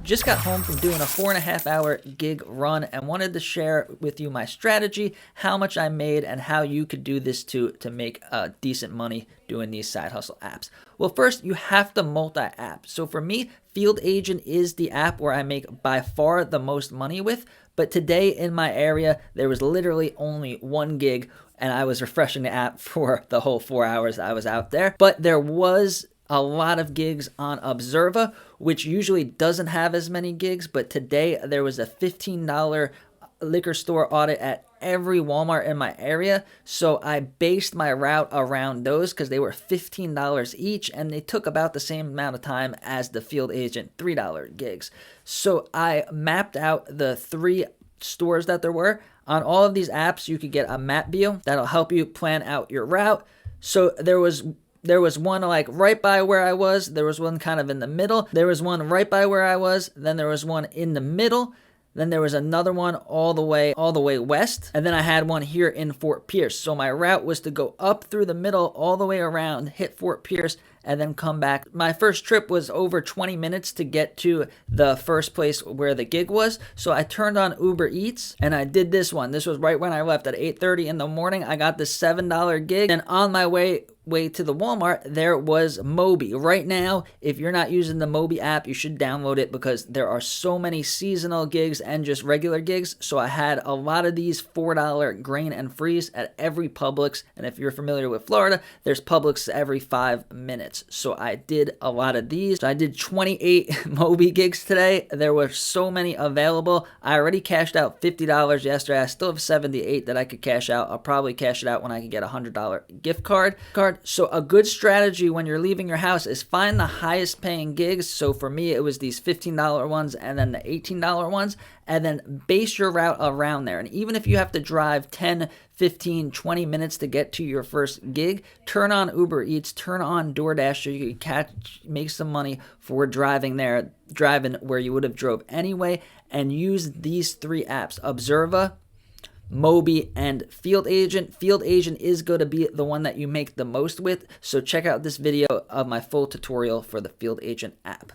Just got home from doing a 4.5-hour gig run and wanted to share with you my strategy, how much I made, and how you could do this too to make decent money doing these side hustle apps. Well, first, you have to multi-app. So for me, Field Agent is the app where I make by far the most money with. But today in my area, there was literally only one gig, and I was refreshing the app for the whole 4 hours I was out there. But there was a lot of gigs on Observa, which usually doesn't have as many gigs, but today there was a $15 liquor store audit at every Walmart in my area, so I based my route around those because they were $15 each, and they took about the same amount of time as the Field Agent $3 gigs. So I mapped out the 3 stores that there were. On all of these apps, you could get a map view that'll help you plan out your route. So there was one like right by where I was, there was one kind of in the middle, there was one right by where I was, then there was one in the middle, then there was another one all the way west, and then I had one here in Fort Pierce. So my route was to go up through the middle all the way around, hit Fort Pierce, and then come back. My first trip was over 20 minutes to get to the first place where the gig was. So I turned on Uber Eats and I did this one. This was right when I left at 8:30 in the morning. I got this $7 gig, and on my way to the Walmart, there was Mobee. Right now, if you're not using the Mobee app, you should download it because there are so many seasonal gigs and just regular gigs. So I had a lot of these $4 grain and freeze at every Publix. And if you're familiar with Florida, there's Publix every 5 minutes. So I did a lot of these. So I did 28 Mobee gigs today. There were so many available. I already cashed out $50 yesterday. I still have 78 that I could cash out. I'll probably cash it out when I can get a $100 gift card. So a good strategy when you're leaving your house is find the highest paying gigs. So for me, it was these $15 ones and then the $18 ones, and then base your route around there. And even if you have to drive 10, 15, 20 minutes to get to your first gig, turn on Uber Eats, turn on DoorDash so you can make some money for driving where you would have drove anyway, and use these 3 apps, Observa, Mobee, and Field Agent. Field Agent is going to be the one that you make the most with, so check out this video of my full tutorial for the Field Agent app.